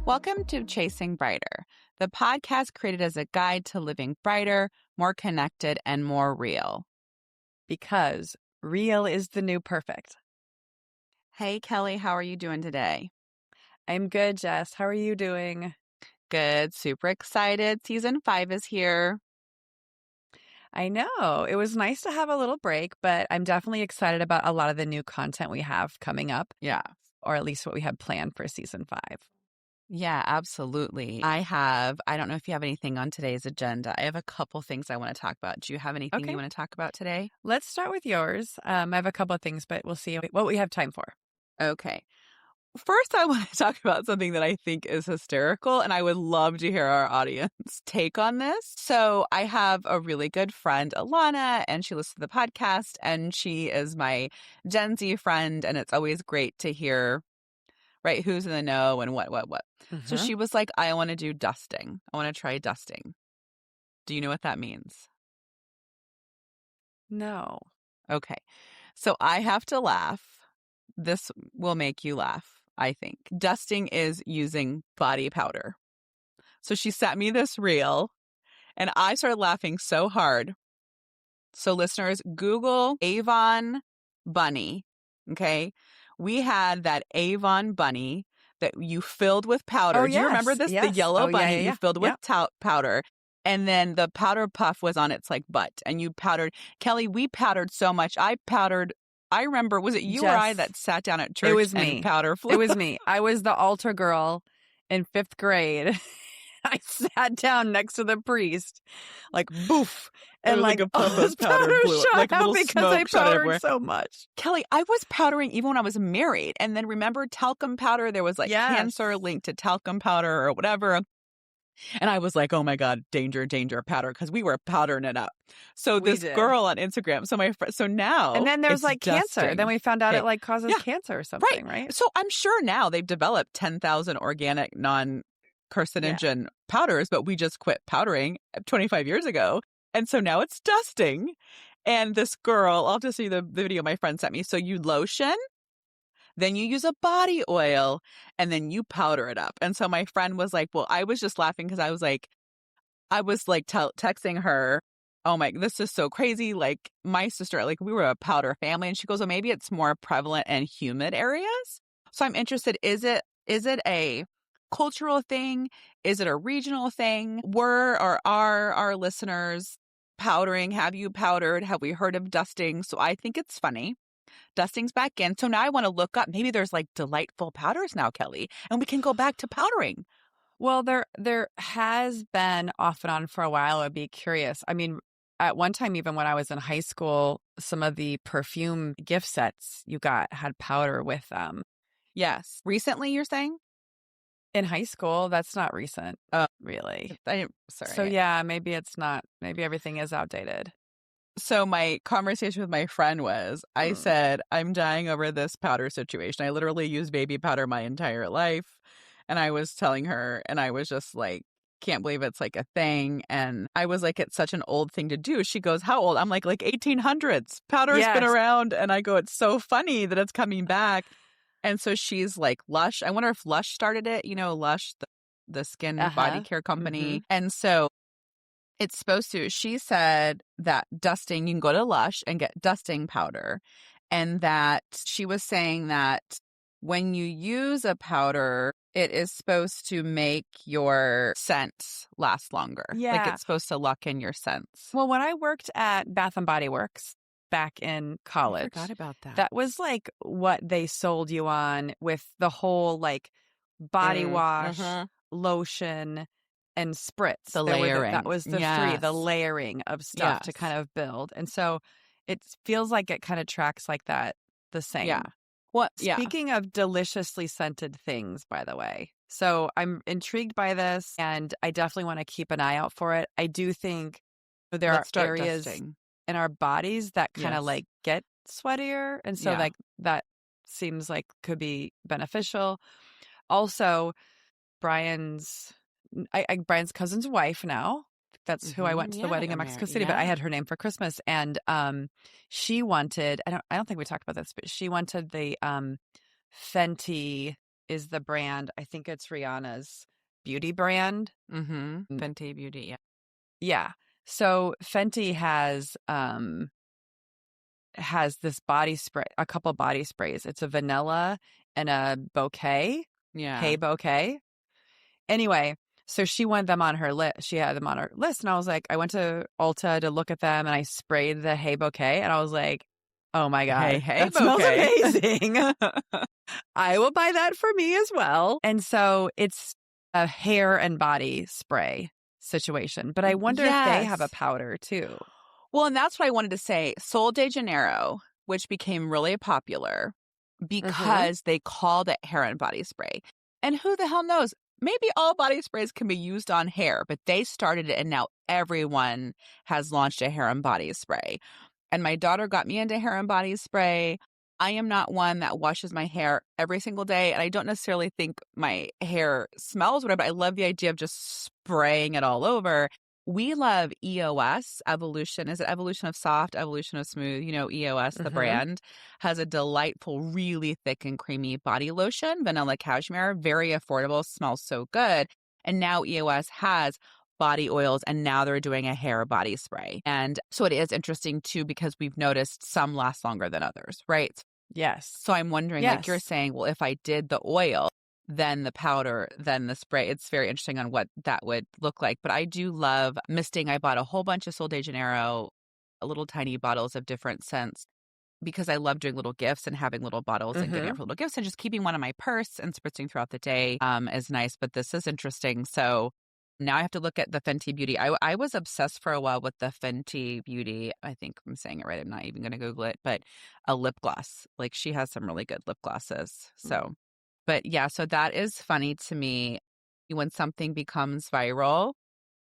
Welcome to Chasing Brighter, the podcast created as a guide to living brighter, more connected, and more real. Because real is the new perfect. Hey, Kelly, how are you doing today? I'm good, Jess. How are you doing? Good. Super excited. Season 5 is here. I know. It was nice to have a little break, but I'm definitely excited about a lot of the new content we have coming up. Yeah. Or at least what we have planned for season 5. Yeah, absolutely. I don't know if you have anything on today's agenda. I have a couple things I want to talk about. Do you have anything you want to talk about today? Let's start with yours. I have a couple of things, but we'll see what we have time for. Okay. First, I want to talk about something that I think is hysterical, and I would love to hear our audience take on this. So I have a really good friend, Alana, and she listens to the podcast, and she is my Gen Z friend, and it's always great to hear, right, who's in the know and what. So she was like, I want to do dusting. I want to try dusting. Do you know what that means? No. Okay. So I have to laugh. This will make you laugh, I think. Dusting is using body powder. So she sent me this reel, and I started laughing so hard. So listeners, Google Avon bunny, okay? We had that Avon bunny that you filled with powder. Oh, Do you remember this? Yes. The yellow bunny you filled with powder. And then the powder puff was on its like butt, and you powdered. Kelly, we powdered so much. I remember, was it you or I that sat down at church? It was and me. Powder flew? It was me. I was the altar girl in 5th grade. I sat down next to the priest, like boof, and like a puff of powder blew shot like out little because smoke I shot powdered everywhere. so much. Kelly, I was powdering even when I was married, and then remember talcum powder? There was like cancer linked to talcum powder or whatever. And I was like, oh my God, danger, powder, because we were powdering it up. So this girl on Instagram, so now. And then there's like dusting. cancer. Then we found out it like causes cancer or something, right? So I'm sure now they've developed 10,000 organic non-carcinogen powders, but we just quit powdering 25 years ago. And so now it's dusting. And this girl, I'll have to see the video my friend sent me. So you lotion. Then you use a body oil, and then you powder it up. And so my friend was like, well, I was just laughing because I was like texting her, oh my, this is so crazy. Like my sister, like we were a powder family. And she goes, well, maybe it's more prevalent in humid areas. So I'm interested, is it a cultural thing? Is it a regional thing? Were or are our listeners powdering? Have you powdered? Have we heard of dusting? So I think it's funny. Dusting's back in. So now I want to look up. Maybe there's like delightful powders now, Kelly, and we can go back to powdering. Well, there has been off and on for a while. I'd be curious. I mean, at one time, even when I was in high school, some of the perfume gift sets you got had powder with them. Yes. Recently, you're saying? In high school, that's not recent, really. Sorry. So yeah, maybe it's not. Maybe everything is outdated. So my conversation with my friend was, I said, I'm dying over this powder situation. I literally used baby powder my entire life. And I was telling her, and I was just like, can't believe it's like a thing. And I was like, it's such an old thing to do. She goes, how old? I'm like 1800s. Powder's been around. And I go, it's so funny that it's coming back. And so she's like, Lush. I wonder if Lush started it. You know, Lush, the skin body care company. And so it's supposed to. She said that dusting, you can go to Lush and get dusting powder. And that she was saying that when you use a powder, it is supposed to make your scents last longer. Yeah. Like it's supposed to lock in your scents. Well, when I worked at Bath and Body Works back in college, I forgot about that. That was like what they sold you on with the whole like body wash, lotion, and spritz. The layering. That was the three, the layering of stuff to kind of build. And so it feels like it kind of tracks like that the same. Yeah. Speaking of deliciously scented things, by the way. So I'm intrigued by this, and I definitely want to keep an eye out for it. I do think there are areas in our bodies that kind of like get sweatier. And so like that seems like could be beneficial. Also, Brian's cousin's wife now. That's who I went to the wedding in Mexico City, but I had her name for Christmas. And she wanted, I don't think we talked about this, but she wanted the Fenty is the brand. I think it's Rihanna's beauty brand. Fenty Beauty, yeah. Yeah. So Fenty has this body spray, a couple body sprays. It's a vanilla and a bouquet. Yeah. Hey bouquet. Anyway, so she wanted them on her list. She had them on her list. And I was like, I went to Ulta to look at them and I sprayed the Hey bouquet. And I was like, oh my God, Hey that smells bouquet. amazing. I will buy that for me as well. And so it's a hair and body spray situation. But I wonder if they have a powder too. Well, and that's what I wanted to say. Sol de Janeiro, which became really popular because they called it hair and body spray. And who the hell knows? Maybe all body sprays can be used on hair, but they started it and now everyone has launched a hair and body spray. And my daughter got me into hair and body spray. I am not one that washes my hair every single day, and I don't necessarily think my hair smells whatever, but I love the idea of just spraying it all over. We love EOS, Evolution. Is it Evolution of Soft, Evolution of Smooth? You know, EOS, the brand, has a delightful, really thick and creamy body lotion, vanilla cashmere, very affordable, smells so good. And now EOS has body oils, and now they're doing a hair body spray. And so it is interesting, too, because we've noticed some last longer than others, right? Yes. So I'm wondering, like you're saying, well, if I did the oil, then the powder, then the spray. It's very interesting on what that would look like. But I do love misting. I bought a whole bunch of Sol de Janeiro, little tiny bottles of different scents, because I love doing little gifts and having little bottles and giving out for little gifts, and just keeping one in my purse and spritzing throughout the day is nice. But this is interesting. So now I have to look at the Fenty Beauty. I was obsessed for a while with the Fenty Beauty. I think I'm saying it right. I'm not even going to Google it, but a lip gloss. Like she has some really good lip glosses. So, but yeah, so that is funny to me when something becomes viral,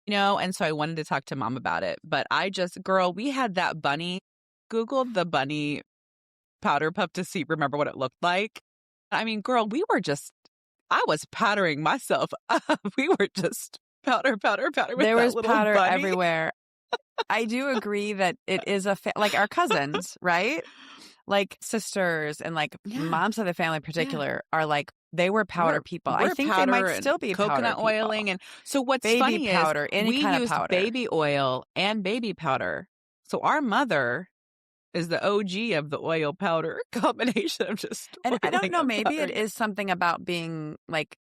you know, and so I wanted to talk to Mom about it. But girl, we had that bunny, Googled the bunny powder puff to see, remember what it looked like. I mean, girl, I was powdering myself up. We were just powder with there that was little powder bunny everywhere. I do agree that it is like our cousins, right? Like sisters and like moms of the family in particular are like, they were powder people. I think they might still be coconut powder oiling. And so what's baby funny powder, is we kind used of powder. baby oil and baby powder. So our mother is the OG of the oil powder combination of just. And I don't know, maybe it powdering. is something about being like,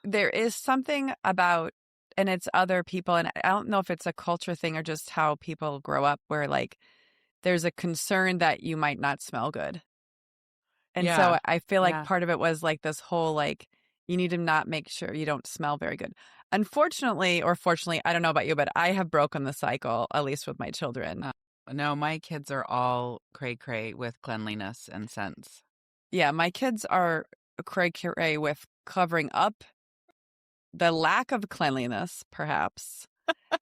there is something about, and it's other people. And I don't know if it's a culture thing or just how people grow up where like there's a concern that you might not smell good. And so I feel like part of it was like this whole, like, you need to not make sure you don't smell very good. Unfortunately, or fortunately, I don't know about you, but I have broken the cycle, at least with my children. No, my kids are all cray-cray with cleanliness and scents. Yeah, my kids are cray-cray with covering up the lack of cleanliness, perhaps.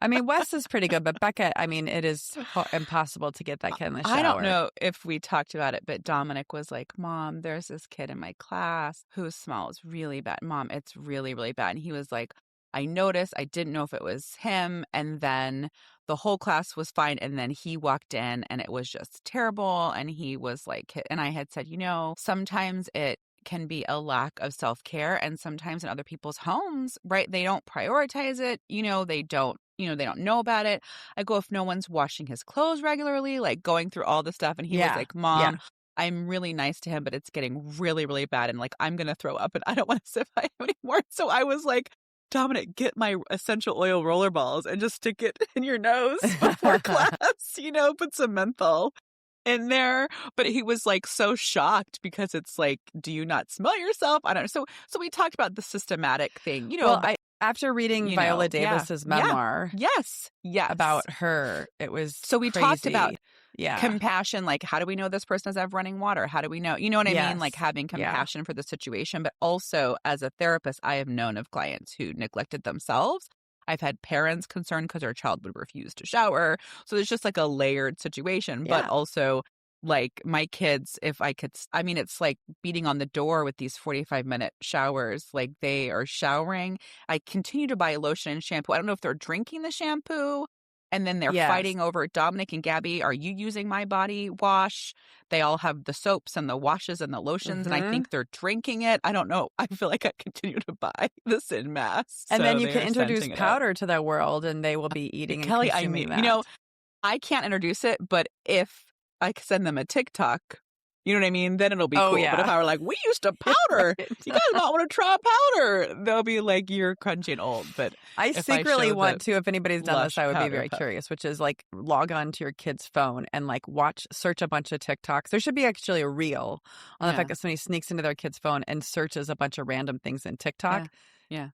I mean, Wes is pretty good, but Becca, I mean, it is impossible to get that kid in the shower. I don't know if we talked about it, but Dominic was like, Mom, there's this kid in my class who smells really bad. Mom, it's really, really bad. And he was like, I noticed. I didn't know if it was him. And then the whole class was fine. And then he walked in and it was just terrible. And he was like, and I had said, you know, sometimes it can be a lack of self-care, and sometimes in other people's homes, right, they don't prioritize it, they don't know about it. I go, if no one's washing his clothes regularly, like going through all the stuff, and he was like, Mom, I'm really nice to him, but it's getting really, really bad, and like I'm gonna throw up and I don't want to sit by him anymore. So I was like, Dominic, get my essential oil roller balls and just stick it in your nose before class, put some menthol in there. But he was like so shocked because it's like, do you not smell yourself? I don't know. So we talked about the systematic thing, Well, after reading Viola Davis's memoir, yes, about her, it was so we crazy. Talked about compassion, like how do we know this person doesn't have running water? How do we know? You know what I mean? Like having compassion for the situation, but also as a therapist, I have known of clients who neglected themselves. I've had parents concerned because their child would refuse to shower. So there's just like a layered situation, but also like my kids, it's like beating on the door with these 45-minute showers. Like they are showering. I continue to buy lotion and shampoo. I don't know if they're drinking the shampoo And then they're fighting over, Dominic and Gabby, are you using my body wash? They all have the soaps and the washes and the lotions, and I think they're drinking it. I don't know. I feel like I continue to buy this en masse. And then you can introduce powder to their world, and they will be eating and Kelly, consuming that. You know, I can't introduce it, but if I send them a TikTok, you know what I mean? Then it'll be cool. Yeah. But if I were like, we used to powder, right. You guys might want to try powder. They'll be like, you're crunching old. But I secretly want to, if anybody's done this, I would be very curious, which is like log on to your kid's phone and like search a bunch of TikToks. There should be actually a reel on the fact that somebody sneaks into their kid's phone and searches a bunch of random things in TikTok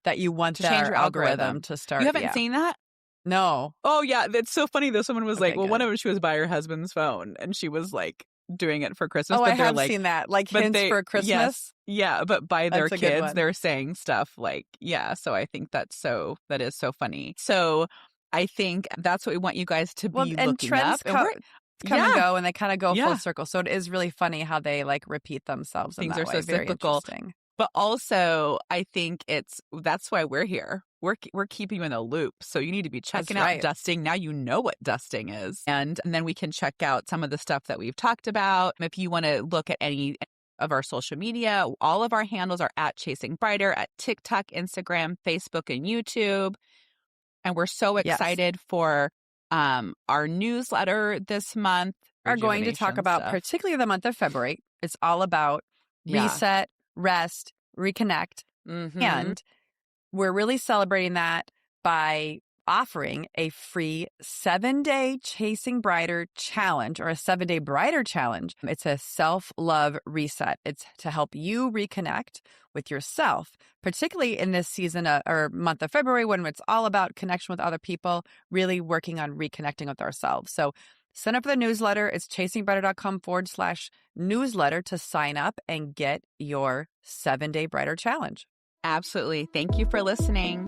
that you want to change your algorithm to start. You haven't seen that? No. Oh, yeah. That's so funny, though. Someone was like, well, one of them, she was by her husband's phone and she was like, doing it for Christmas. Oh, I have seen that. Like hints for Christmas. Yes, yeah, but by their kids, they're saying stuff like, so I think that is so funny. So I think that's what we want you guys to be looking up. Come and go, and they kind of go full circle. So it is really funny how they like repeat themselves. Things are so cyclical. But also, I think that's why we're here. We're keeping you in the loop. So you need to be checking out dusting. Now you know what dusting is. And then we can check out some of the stuff that we've talked about. If you want to look at any of our social media, all of our handles are at Chasing Brighter, at TikTok, Instagram, Facebook, and YouTube. And we're so excited for our newsletter this month. We're going to talk about particularly the month of February. It's all about reset, rest, reconnect. And we're really celebrating that by offering a free 7-day Chasing Brighter challenge, or a 7-day Brighter challenge. It's a self-love reset. It's to help you reconnect with yourself, particularly in this season or month of February, when it's all about connection with other people, really working on reconnecting with ourselves. So sign up for the newsletter. It's chasingbrighter.com/newsletter to sign up and get your 7-day Brighter challenge. Absolutely. Thank you for listening.